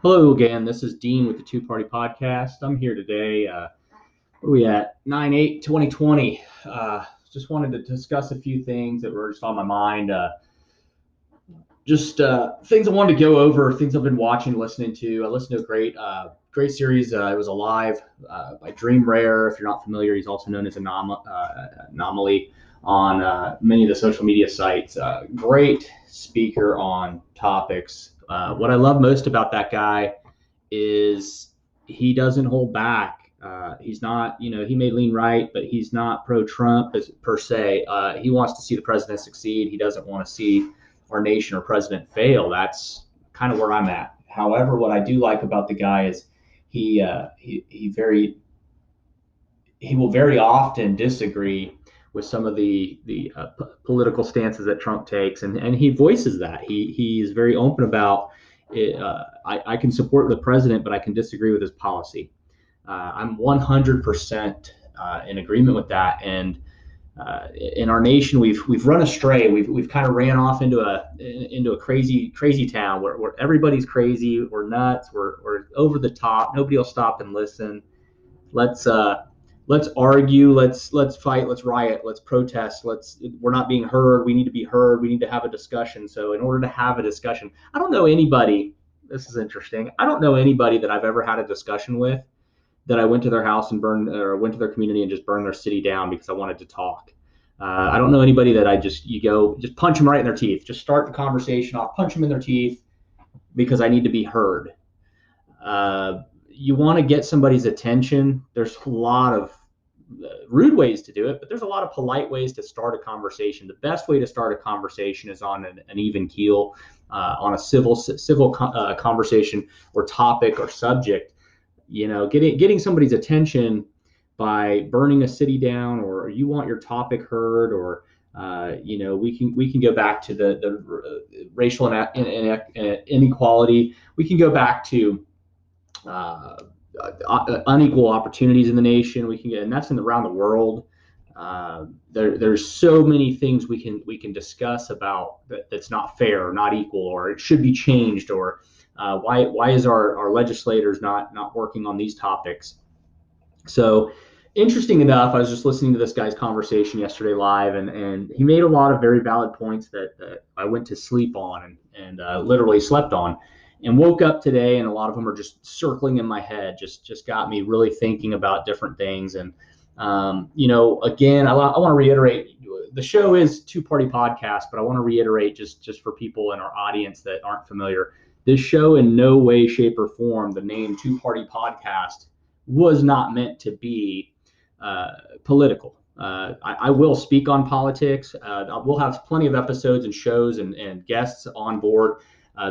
Hello again. This is Dean with the Two Party Podcast. I'm here today. What are we at? 9/8/2020. Just wanted to discuss a few things that were just on my mind. Things I wanted to go over, things I've been watching, listening to. I listened to a great series. It was Alive by Dream Rare. If you're not familiar, he's also known as Anomaly on many of the social media sites. Great speaker on topics. What I love most about that guy is he doesn't hold back. He's not, he may lean right, but he's not pro-Trump per se. He wants to see the president succeed. He doesn't want to see our nation or president fail. That's kind of where I'm at. However, what I do like about the guy is he will very often disagree with some of the political stances that Trump takes, and he voices that. He is very open about it. I can support the president, but I can disagree with his policy. I'm 100% in agreement with that. And in our nation, we've run astray. We've kind of ran off into a crazy town where everybody's crazy. We're nuts. We're over the top. Nobody will stop and listen. Let's argue. Let's fight. Let's riot. Let's protest. We're not being heard. We need to be heard. We need to have a discussion. So in order to have a discussion, I don't know anybody. This is interesting. I don't know anybody that I've ever had a discussion with that I went to their house and went to their community and just burned their city down because I wanted to talk. I don't know anybody that you just punch them right in their teeth. Just start the conversation off, punch them in their teeth because I need to be heard. You want to get somebody's attention. There's a lot of rude ways to do it, but there's a lot of polite ways to start a conversation. The best way to start a conversation is on an even keel, on a civil conversation or topic or subject. Getting somebody's attention by burning a city down, or you want your topic heard, or we can go back to the racial inequality. We can go back to unequal opportunities in the nation. And that's around the world. There's so many things we can discuss about that's not fair, or not equal, or it should be changed, or why is our legislators not working on these topics? So interesting enough, I was just listening to this guy's conversation yesterday live, and he made a lot of very valid points that I went to sleep on and literally slept on, and woke up today, and a lot of them are just circling in my head, just got me really thinking about different things. And again, I want to reiterate, the show is Two Party Podcast, but I want to reiterate just for people in our audience that aren't familiar, this show in no way, shape, or form, the name Two Party Podcast, was not meant to be political. I will speak on politics. We'll have plenty of episodes and shows and guests on board.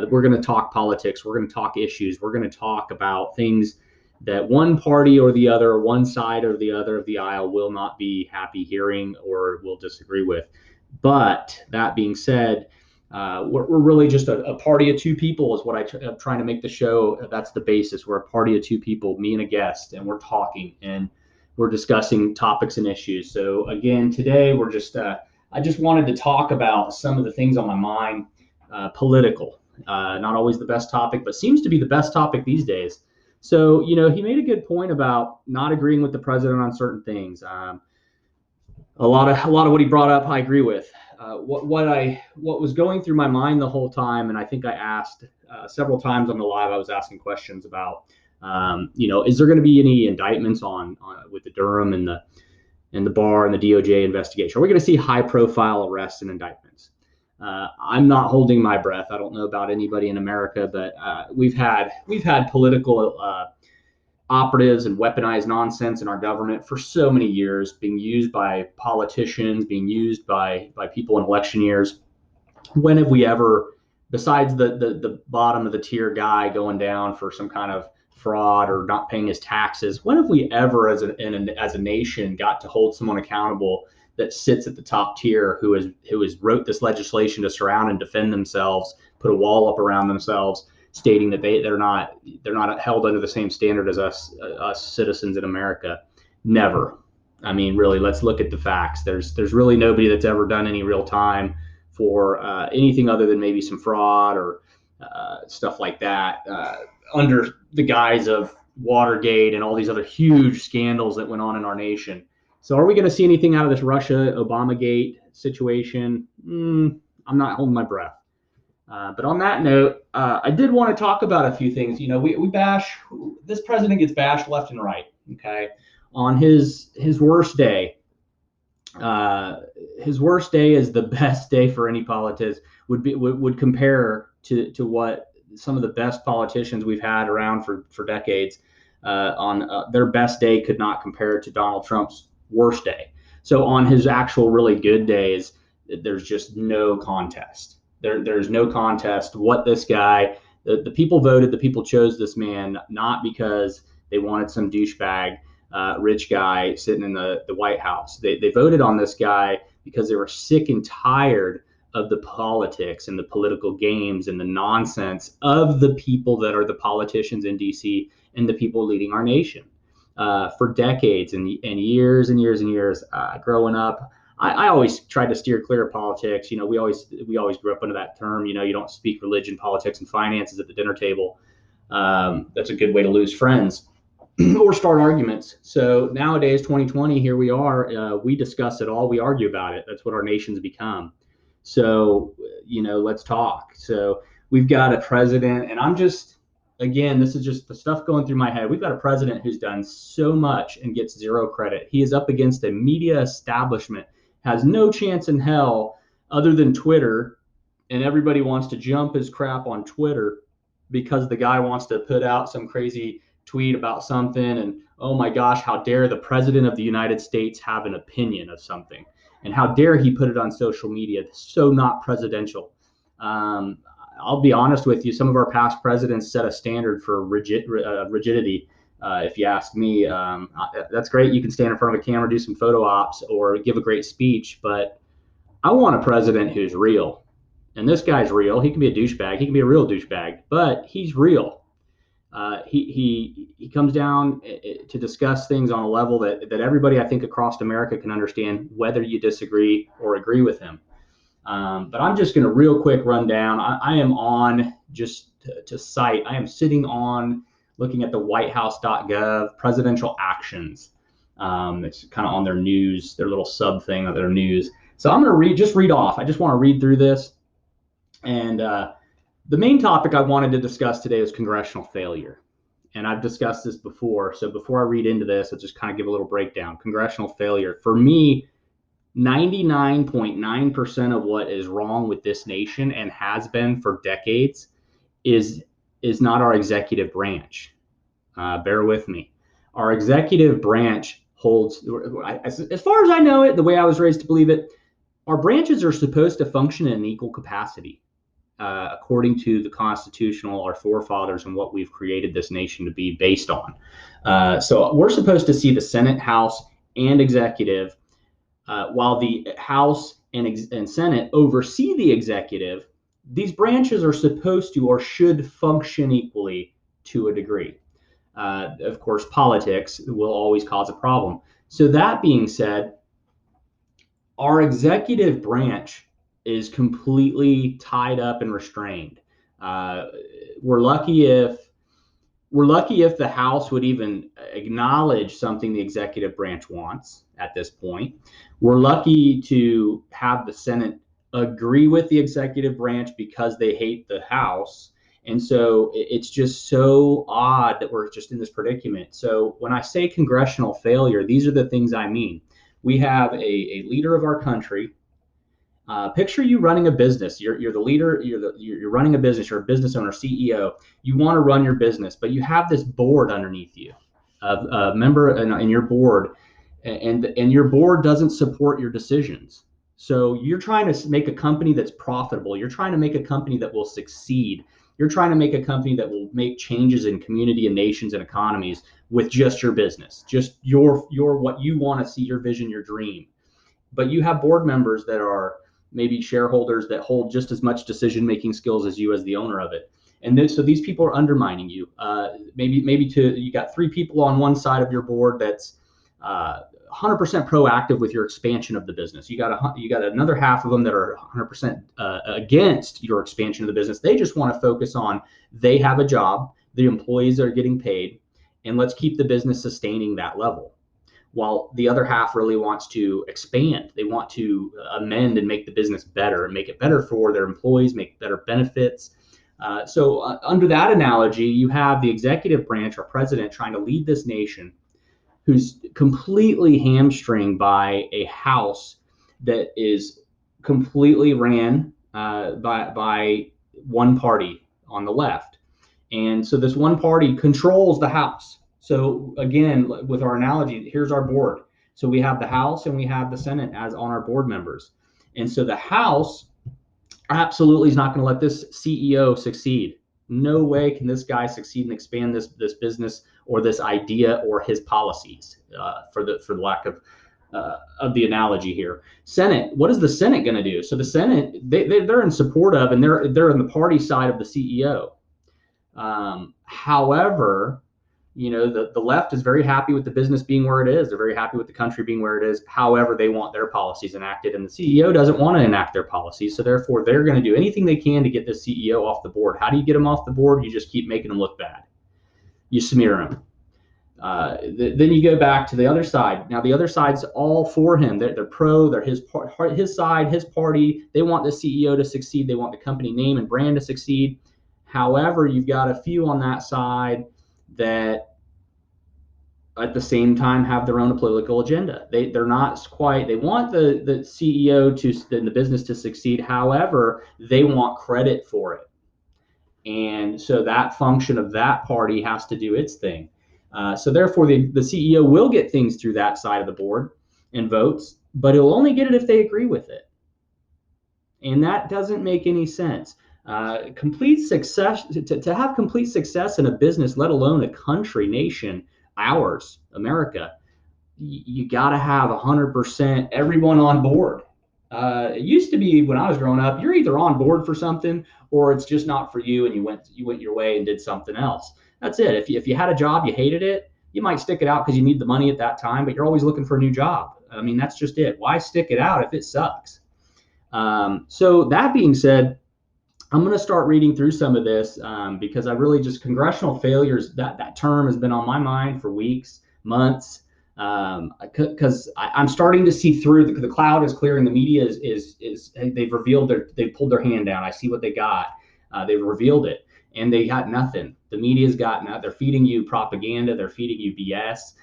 We're going to talk politics. We're going to talk issues. We're going to talk about things that one party or the other, one side or the other of the aisle will not be happy hearing or will disagree with. But that being said, we're really just a party of two people is what I'm trying to make the show. That's the basis. We're a party of two people, me and a guest, and we're talking and we're discussing topics and issues. So again, today I just wanted to talk about some of the things on my mind, political. Not always the best topic, but seems to be the best topic these days. So, he made a good point about not agreeing with the president on certain things. A lot of what he brought up, I agree with. What was going through my mind the whole time, and I think I asked several times on the live, I was asking questions about, is there going to be any indictments on with the Durham and the Barr and the DOJ investigation? Are we going to see high-profile arrests and indictments? I'm not holding my breath. I don't know about anybody in America, but we've had political operatives and weaponized nonsense in our government for so many years, being used by politicians, being used by people in election years. When have we ever, besides the bottom of the tier guy going down for some kind of fraud or not paying his taxes, when have we ever as a nation got to hold someone accountable that sits at the top tier who has wrote this legislation to surround and defend themselves, put a wall up around themselves, stating that they're not held under the same standard as us citizens in America? Never. I mean, really, let's look at the facts. There's really nobody that's ever done any real time for anything other than maybe some fraud or stuff like that. under the guise of Watergate and all these other huge scandals that went on in our nation. So are we going to see anything out of this Russia-Obamagate situation? I'm not holding my breath. But on that note, I did want to talk about a few things. We bash, this president gets bashed left and right. Okay, on his worst day. His worst day is the best day for any politics. Would compare to what some of the best politicians we've had around for decades on their best day could not compare to Donald Trump's worst day. So on his actual really good days, there's just no contest. There's no contest. What this guy, the people voted, the people chose this man not because they wanted some douchebag, rich guy sitting in the White House. They voted on this guy because they were sick and tired of the politics and the political games and the nonsense of the people that are the politicians in D.C. and the people leading our nation. For decades and years and years and years, growing up, I always tried to steer clear of politics. We always grew up under that term. You don't speak religion, politics, and finances at the dinner table. That's a good way to lose friends or start arguments. So nowadays, 2020, here we are. We discuss it all. We argue about it. That's what our nation's become. So, let's talk. So we've got a president, and again, this is just the stuff going through my head. We've got a president who's done so much and gets zero credit. He is up against a media establishment, has no chance in hell other than Twitter, and everybody wants to jump his crap on Twitter because the guy wants to put out some crazy tweet about something, and oh my gosh, how dare the president of the United States have an opinion of something, and how dare he put it on social media. It's so not presidential. I'll be honest with you, some of our past presidents set a standard for rigidity. If you ask me, that's great. You can stand in front of a camera, do some photo ops, or give a great speech, but I want a president who's real. And this guy's real. He can be a douchebag. He can be a real douchebag, but he's real. He comes down to discuss things on a level that everybody, I think, across America can understand, whether you disagree or agree with him. But I'm just going to real quick run down. I am on, just to cite, I am sitting on looking at the whitehouse.gov presidential actions. It's kind of on their news, their little sub thing of their news. So I'm going to read off. I just want to read through this. And the main topic I wanted to discuss today is congressional failure. And I've discussed this before. So before I read into this, I'll just kind of give a little breakdown. Congressional failure. For me, 99.9% of what is wrong with this nation and has been for decades is not our executive branch. Bear with me. Our executive branch holds, as far as I know it, the way I was raised to believe it, our branches are supposed to function in equal capacity, according to the Constitutional, our forefathers, and what we've created this nation to be based on. So we're supposed to see the Senate, House, and executive. While the House and Senate oversee the executive, these branches are supposed to or should function equally to a degree. Of course, politics will always cause a problem. So that being said, our executive branch is completely tied up and restrained. We're lucky if the House would even acknowledge something the executive branch wants at this point. We're lucky to have the Senate agree with the executive branch because they hate the House. And so it's just so odd that we're just in this predicament. So when I say congressional failure, these are the things I mean. We have a leader of our country. Picture you running a business. You're the leader. You're running a business. You're a business owner, CEO. You want to run your business, but you have this board underneath you, a member in your board, and your board doesn't support your decisions. So you're trying to make a company that's profitable. You're trying to make a company that will succeed. You're trying to make a company that will make changes in community and nations and economies with just your business, just your what you want to see, your vision, your dream. But you have board members that are maybe shareholders that hold just as much decision-making skills as you as the owner of it. And so these people are undermining you. You got 3 people on one side of your board that's 100% proactive with your expansion of the business. You got another half of them that are 100% against your expansion of the business. They just want to focus on, they have a job the employees are getting paid, and let's keep the business sustaining that level. While the other half really wants to expand. They want to amend and make the business better and make it better for their employees, make better benefits. So under that analogy, you have the executive branch, our president, trying to lead this nation, who's completely hamstringed by a house that is completely ran by one party on the left. And so this one party controls the House. So again, with our analogy, here's our board. So we have the House and we have the Senate as on our board members. And so the House absolutely is not going to let this CEO succeed. No way can this guy succeed and expand this business or this idea or his policies, for the lack of the analogy here. Senate, what is the Senate going to do? So the Senate, they're in support of, and they're in the party side of the CEO. However, the left is very happy with the business being where it is. They're very happy with the country being where it is. However, they want their policies enacted, and the CEO doesn't want to enact their policies. So therefore, they're going to do anything they can to get the CEO off the board. How do you get them off the board? You just keep making them look bad. You smear them. Then you go back to the other side. Now, the other side's all for him. They're pro. They're his side, his party. They want the CEO to succeed. They want the company name and brand to succeed. However, you've got a few on that side that at the same time have their own political agenda. They're not quite, they want the CEO the business to succeed. However, they want credit for it. And so that function of that party has to do its thing. So therefore, the CEO will get things through that side of the board and votes, but he'll only get it if they agree with it. And that doesn't make any sense. Complete success, to have complete success in a business, let alone a country, nation, ours, America, you got to have 100% everyone on board. It used to be when I was growing up, you're either on board for something or it's just not for you, and you went your way and did something else. That's it. If you had a job, you hated it, you might stick it out because you need the money at that time, but you're always looking for a new job. I mean, that's just it. Why stick it out if it sucks? So that being said, I'm going to start reading through some of this because I really just, congressional failures, that term has been on my mind for weeks, months, because I'm starting to see through. The cloud is clearing. The media is they've pulled their hand down. I see what they got. They've revealed it, and they got nothing. The media's got nothing. They're feeding you propaganda. They're feeding you BS.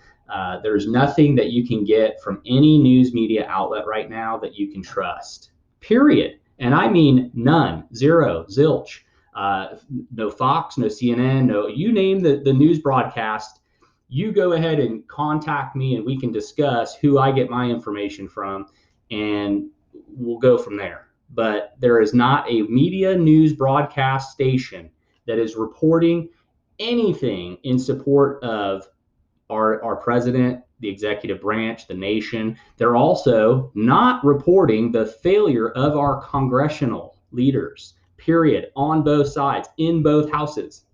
There's nothing that you can get from any news media outlet right now that you can trust, period. And I mean none, zero, zilch. No Fox, no CNN, no, you name the news broadcast, you go ahead and contact me and we can discuss who I get my information from, and we'll go from there. But there is not a media news broadcast station that is reporting anything in support of our president, the executive branch, the nation. They're also not reporting the failure of our congressional leaders, period, on both sides, in both houses.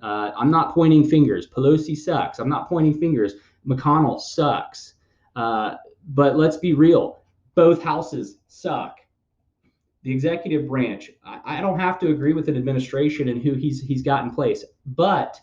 I'm not pointing fingers. Pelosi sucks. I'm not pointing fingers. McConnell sucks. But let's be real. Both houses suck. The executive branch, I don't have to agree with an administration and who he's got in place, but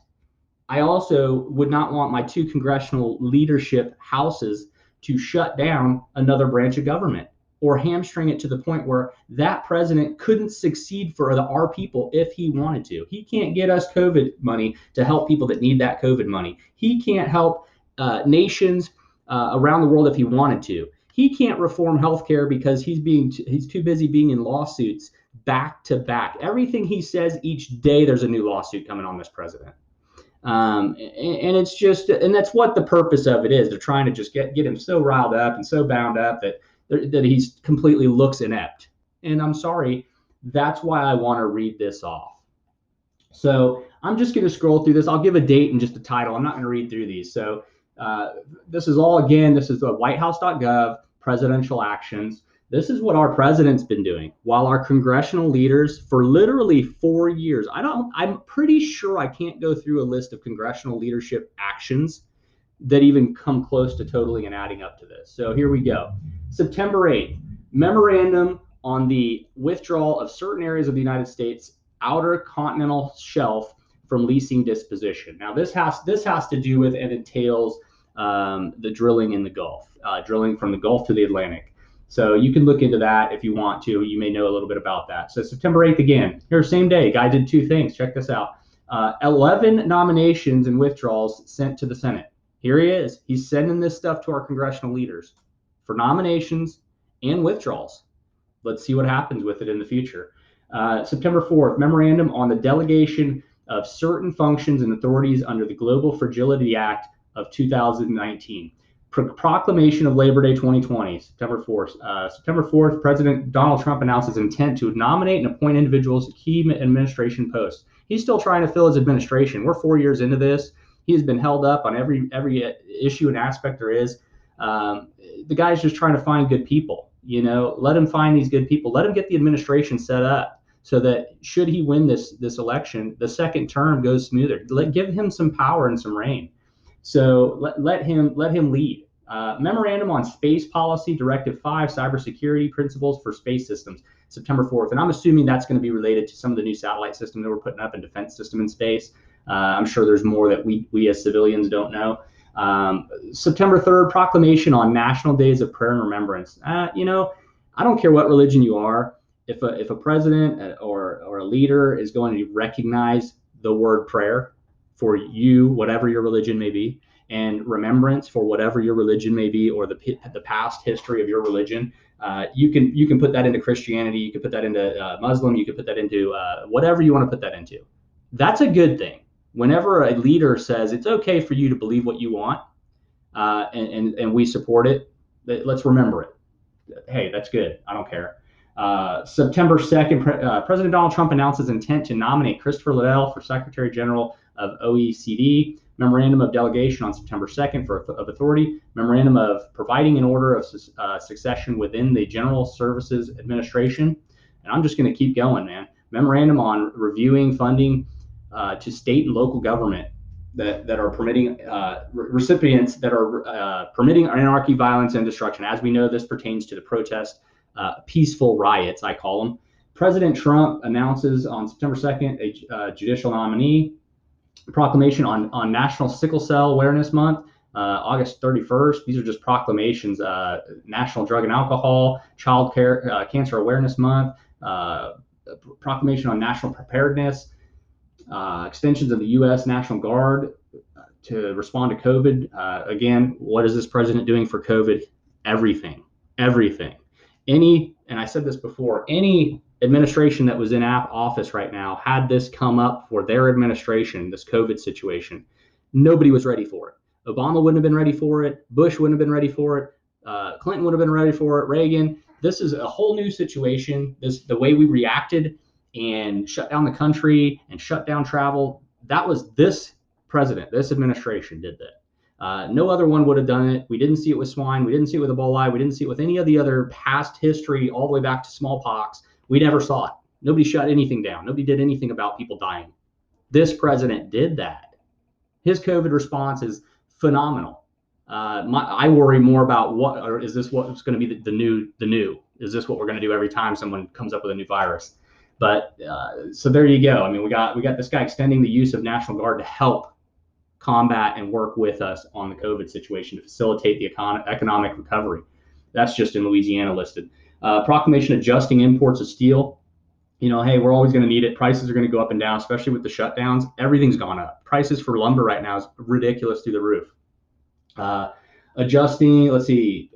I also would not want my two congressional leadership houses to shut down another branch of government or hamstring it to the point where that president couldn't succeed for our people if he wanted to. He can't get us COVID money to help people that need that COVID money. He can't help nations around the world if he wanted to. He can't reform healthcare because he's too busy being in lawsuits back to back. Everything he says each day, there's a new lawsuit coming on this president. And it's just, and that's what the purpose of it is. They're trying to just get him so riled up and so bound up that he's completely looks inept. And I'm sorry, that's why I want to read this off. So I'm just going to scroll through this. I'll give a date and just a title. I'm not going to read through these. So this is all, again, this is the whitehouse.gov presidential actions. This is what our president's been doing while our congressional leaders for literally 4 years. I'm pretty sure I can't go through a list of congressional leadership actions that even come close to totaling and adding up to this. So here we go. September 8th, memorandum on the withdrawal of certain areas of the United States outer continental shelf from leasing disposition. Now, this has to do with and entails the drilling in the Gulf, drilling from the Gulf to the Atlantic. So you can look into that if you want to. You may know a little bit about that. So September 8th again, here, same day, guy did two things. Check this out. 11 nominations and withdrawals sent to the Senate. Here he is. He's sending this stuff to our congressional leaders for nominations and withdrawals. Let's see what happens with it in the future. September 4th, memorandum on the delegation of certain functions and authorities under the Global Fragility Act of 2019. Proclamation of Labor Day 2020, September 4th. September 4th, President Donald Trump announces intent to nominate and appoint individuals to key administration posts. He's still trying to fill his administration. We're 4 years into this. He has been held up on every issue and aspect there is. The guy's just trying to find good people. Let him find these good people. Let him get the administration set up so that should he win this election, the second term goes smoother. Give him some power and some reign. So let him lead. Memorandum on Space Policy, Directive 5, Cybersecurity Principles for Space Systems, September 4th. And I'm assuming that's going to be related to some of the new satellite system that we're putting up and defense system in space. I'm sure there's more that we as civilians don't know. September 3rd, Proclamation on National Days of Prayer and Remembrance. I don't care what religion you are. If a president or a leader is going to recognize the word prayer for you, whatever your religion may be, and remembrance for whatever your religion may be, or the past history of your religion, you can put that into Christianity, you can put that into Muslim, you can put that into whatever you want to put that into. That's a good thing. Whenever a leader says it's okay for you to believe what you want, and we support it, let's remember it. Hey, that's good. I don't care. September 2nd, President Donald Trump announces intent to nominate Christopher Liddell for Secretary General of OECD. Memorandum of delegation on September 2nd of authority. Memorandum of providing an order of succession within the General Services Administration. And I'm just going to keep going, man. Memorandum on reviewing funding to state and local government that are permitting recipients that are permitting anarchy, violence, and destruction. As we know, this pertains to the protest, peaceful riots, I call them. President Trump announces on September 2nd a judicial nominee. Proclamation on National Sickle Cell Awareness Month, August 31st. These are just proclamations. National Drug and Alcohol, Child Cancer Awareness Month, proclamation on National Preparedness, extensions of the U.S. National Guard to respond to COVID. Again, what is this president doing for COVID? Everything. And I said this before, any administration that was in office right now had this come up for their administration, this COVID situation. Nobody was ready for it. Obama wouldn't have been ready for it. Bush wouldn't have been ready for it. Clinton would have been ready for it. Reagan. This is a whole new situation. The way we reacted and shut down the country and shut down travel, that was this president, this administration did that. No other one would have done it. We didn't see it with swine. We didn't see it with Ebola. We didn't see it with any of the other past history all the way back to smallpox. We never saw it. Nobody shut anything down. Nobody did anything about people dying. This president did that. His COVID response is phenomenal. I worry more about is this what's going to be the new? Is this what we're going to do every time someone comes up with a new virus? But so there you go. I mean, we got this guy extending the use of National Guard to help combat and work with us on the COVID situation to facilitate the economic recovery. That's just in Louisiana listed. Proclamation adjusting imports of steel. Hey, we're always going to need it. Prices are going to go up and down, especially with the shutdowns. Everything's gone up. Prices for lumber right now is ridiculous through the roof. Adjusting, let's see,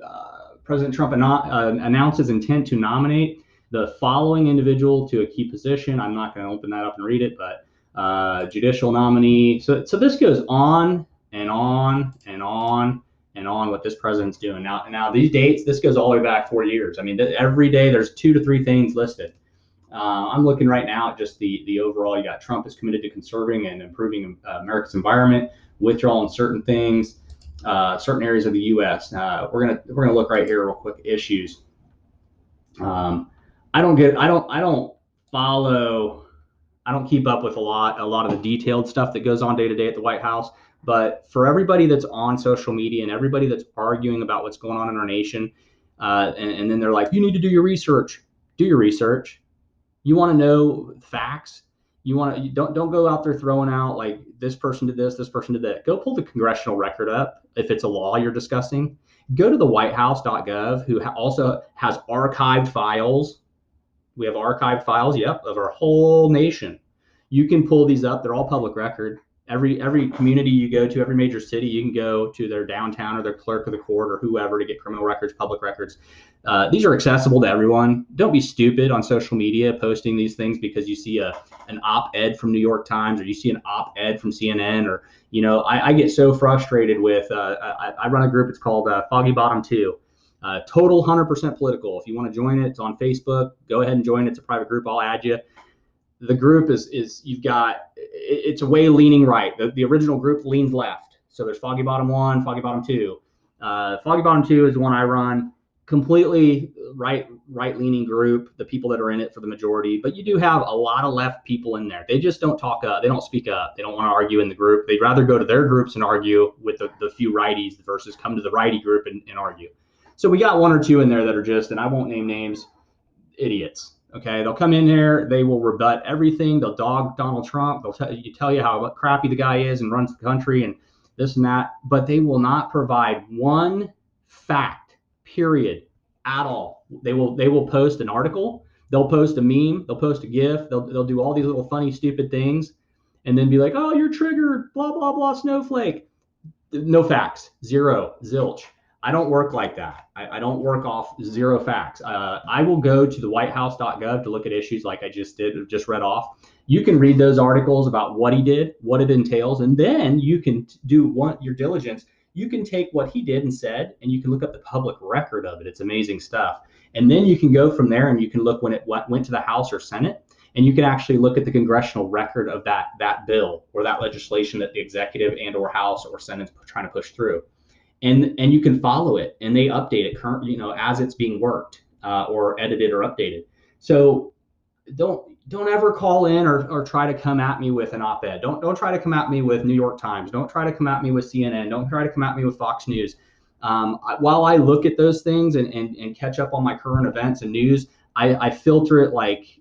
President Trump announces intent to nominate the following individual to a key position. I'm not going to open that up and read it, but judicial nominee. So this goes on and on and on and on what this president's doing. Now these dates, this goes all the way back 4 years. I mean, every day there's 2 to 3 things listed. I'm looking right now at just the overall. You got Trump is committed to conserving and improving America's environment, withdrawal in certain things, certain areas of the U.S. We're gonna look right here real quick. Issues. I don't keep up with a lot of the detailed stuff that goes on day to day at the White House. But for everybody that's on social media and everybody that's arguing about what's going on in our nation, and then they're like, you need to do your research. Do your research. You want to know facts? don't go out there throwing out like this person did this person did that. Go pull the congressional record up if it's a law you're discussing. Go to the whitehouse.gov, who also has archived files. We have archived files, yep, of our whole nation. You can pull these up. They're all public record. Every community you go to, every major city, you can go to their downtown or their clerk of the court or whoever to get criminal records, public records. These are accessible to everyone. Don't be stupid on social media posting these things because you see an op-ed from New York Times or you see an op-ed from CNN or, I get so frustrated with, I run a group, it's called Foggy Bottom 2. Total 100% political. If you want to join it, it's on Facebook. Go ahead and join it. It's a private group. I'll add you. The group is it's a way leaning right. The original group leans left. So there's Foggy Bottom 1, Foggy Bottom 2. Foggy Bottom 2 is the one I run. Completely right leaning group. The people that are in it for the majority, but you do have a lot of left people in there. They just don't talk up. They don't speak up. They don't want to argue in the group. They'd rather go to their groups and argue with the few righties versus come to the righty group and argue. So we got one or two in there that are just, and I won't name names, idiots. Okay, they'll come in there, they will rebut everything. They'll dog Donald Trump. They'll tell you how crappy the guy is and runs the country and this and that, but they will not provide one fact, period, at all. They will post an article, they'll post a meme, they'll post a GIF, they'll do all these little funny, stupid things, and then be like, oh, you're triggered, blah, blah, blah, snowflake. No facts, zero, zilch. I don't work like that. I don't work off zero facts. I will go to the whitehouse.gov to look at issues like I just read off. You can read those articles about what he did, what it entails, and then you can do your diligence. You can take what he did and said, and you can look up the public record of it. It's amazing stuff. And then you can go from there and you can look when it went to the House or Senate, and you can actually look at the congressional record of that bill or that legislation that the executive and or House or Senate is trying to push through. And you can follow it, and they update it as it's being worked or edited or updated. So don't ever call in or try to come at me with an op-ed. Don't try to come at me with New York Times. Don't try to come at me with CNN. Don't try to come at me with Fox News. While I look at those things and catch up on my current events and news, I filter it like,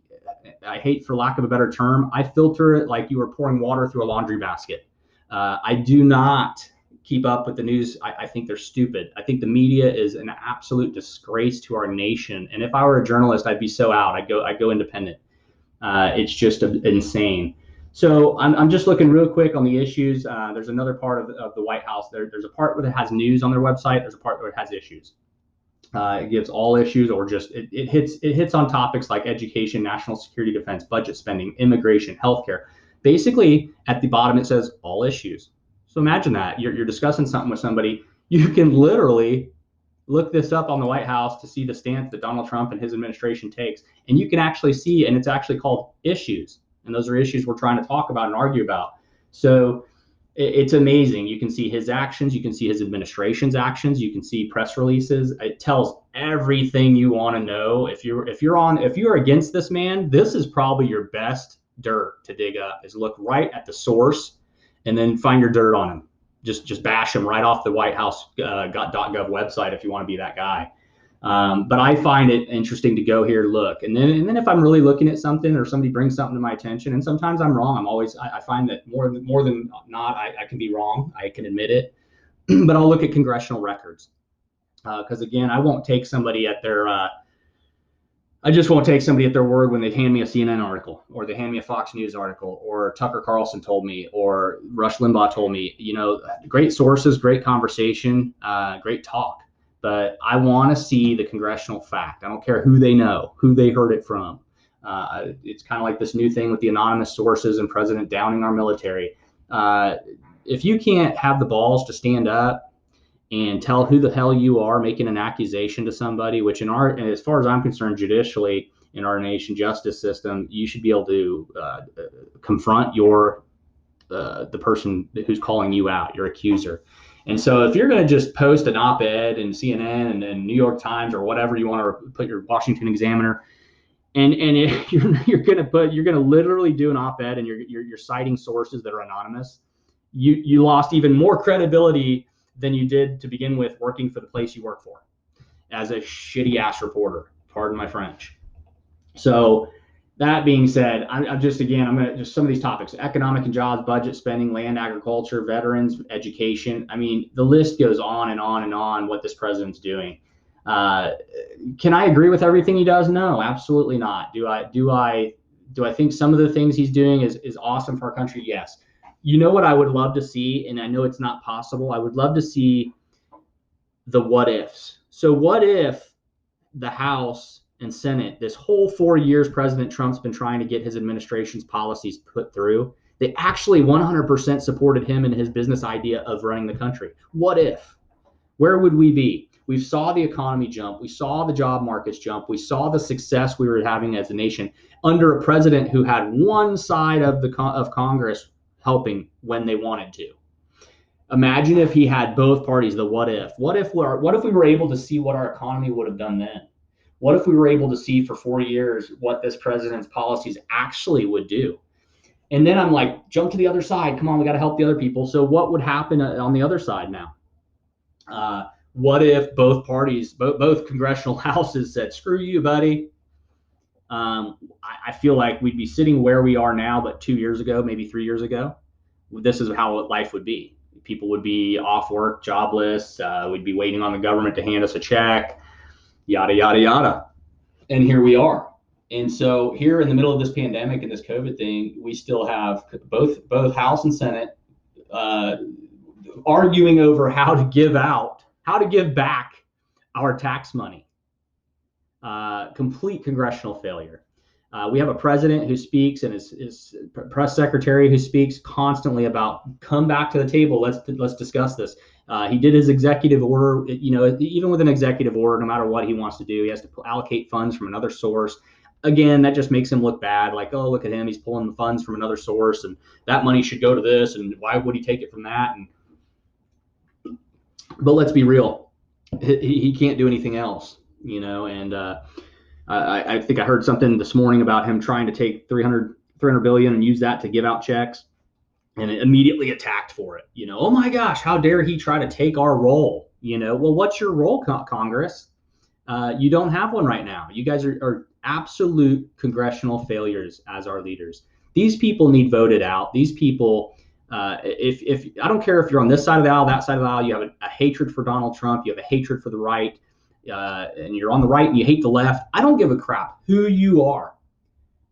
I hate for lack of a better term, I filter it like you were pouring water through a laundry basket. I do not keep up with the news. I think they're stupid. I think the media is an absolute disgrace to our nation. And if I were a journalist, I'd be so out. I'd go independent. It's just insane. So I'm just looking real quick on the issues. There's another part of the White House. There's a part where it has news on their website. There's a part where it has issues. It gives all issues, or just it hits on topics like education, national security, defense, budget spending, immigration, healthcare. Basically, at the bottom it says all issues. So imagine that you're discussing something with somebody. You can literally look this up on the White House to see the stance that Donald Trump and his administration takes, and you can actually see, and it's actually called issues, and those are issues we're trying to talk about and argue about. So it's amazing. You can see his actions, you can see his administration's actions, you can see press releases. It tells everything you want to know. If you're against this man, this is probably your best dirt to dig up, is look right at the source and then find your dirt on him. Just bash him right off the White House .gov website if you want to be that guy. But I find it interesting to go here, look, and then if I'm really looking at something or somebody brings something to my attention, and sometimes I'm wrong. I find that more than not, I can be wrong. I can admit it, but I'll look at congressional records because again, I won't take somebody at their I just won't take somebody at their word when they hand me a CNN article or they hand me a Fox News article or Tucker Carlson told me or Rush Limbaugh told me. Great sources, great conversation, great talk. But I want to see the congressional fact. I don't care who they know, who they heard it from. It's kind of like this new thing with the anonymous sources and President downing our military. If you can't have the balls to stand up and tell who the hell you are making an accusation to somebody, which as far as I'm concerned, judicially in our nation justice system, you should be able to confront the person who's calling you out, your accuser. And so if you're going to just post an op-ed in CNN and New York Times or whatever you want to put, your Washington Examiner, and you're going to literally do an op-ed and you're citing sources that are anonymous, you lost even more credibility than you did to begin with working for the place you work for as a shitty ass reporter. Pardon my French. So That being said, I'm just some of these topics: economic and jobs, budget spending, land, agriculture, veterans, education. I mean, the list goes on and on and on. What this president's doing. Uh, can I agree with everything he does? No, absolutely not. Do I think some of the things he's doing is awesome for our country? Yes. You know what I would love to see, and I know it's not possible. I would love to see the what ifs. So what if the House and Senate, this whole 4 years President Trump's been trying to get his administration's policies put through, they actually 100% supported him and his business idea of running the country? What if? Where would we be? We saw the economy jump. We saw the job markets jump. We saw the success we were having as a nation under a president who had one side of Congress helping when they wanted to. Imagine if he had both parties. The what if? What if we were able to see what our economy would have done then? What if we were able to see for 4 years what this president's policies actually would do? And then I'm like, jump to the other side. Come on, we got to help the other people. So what would happen on the other side now? What if both parties, both congressional houses said, screw you, buddy? I feel like we'd be sitting where we are now, but 2 years ago, maybe 3 years ago, this is how life would be. People would be off work, jobless. We'd be waiting on the government to hand us a check, yada, yada, yada. And here we are. And so here in the middle of this pandemic and this COVID thing, we still have both House and Senate arguing over how to give back our tax money. Complete congressional failure. We have a president who speaks and his press secretary who speaks constantly about come back to the table. Let's discuss this. He did his executive order. Even with an executive order, no matter what he wants to do, he has to allocate funds from another source. Again, that just makes him look bad. Like, oh, look at him. He's pulling the funds from another source, and that money should go to this. And why would he take it from that? But let's be real. He can't do anything else, and I think I heard something this morning about him trying to take 300 billion and use that to give out checks, and immediately attacked for it. Oh my gosh, how dare he try to take our role? Well, what's your role, Congress? You don't have one right now. You guys are absolute congressional failures as our leaders. These people need voted out. These people, if I don't care if you're on this side of the aisle, that side of the aisle, you have a hatred for Donald Trump, you have a hatred for the right, and you're on the right and you hate the left. I don't give a crap who you are.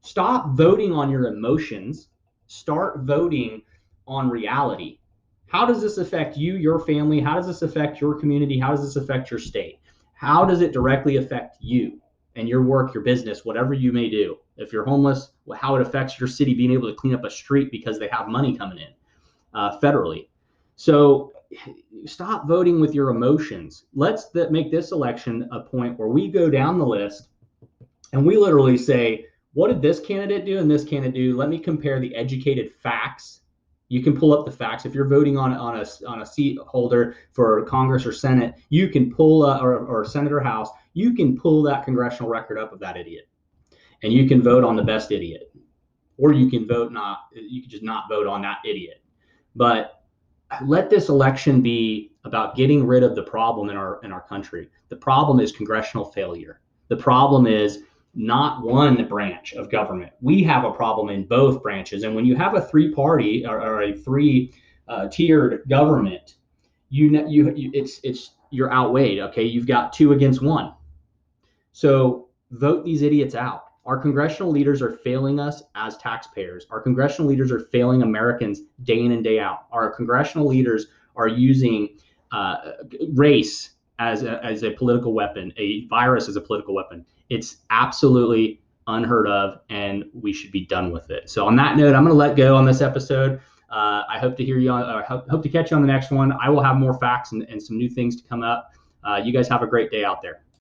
Stop voting on your emotions. Start voting on reality. How does this affect you, your family? How does this affect your community? How does this affect your state? How does it directly affect you and your work, your business, whatever you may do? If you're homeless, how it affects your city being able to clean up a street because they have money coming in federally. So stop voting with your emotions. Let's make this election a point where we go down the list and we literally say, what did this candidate do and this candidate do? Let me compare the educated facts. You can pull up the facts. If you're voting on a seat holder for Congress or Senate, you can pull or Senate or House, you can pull that congressional record up of that idiot, and you can vote on the best idiot, or you can just not vote on that idiot. But let this election be about getting rid of the problem in our country. The problem is congressional failure. The problem is not one branch of government. We have a problem in both branches. And when you have a three-party or a three-tiered government, you're outweighed. Okay, you've got 2 against 1. So vote these idiots out. Our congressional leaders are failing us as taxpayers. Our congressional leaders are failing Americans day in and day out. Our congressional leaders are using race as a political weapon, a virus as a political weapon. It's absolutely unheard of, and we should be done with it. So on that note, I'm going to let go on this episode. I hope to hear you hope to catch you on the next one. I will have more facts and some new things to come up. You guys have a great day out there.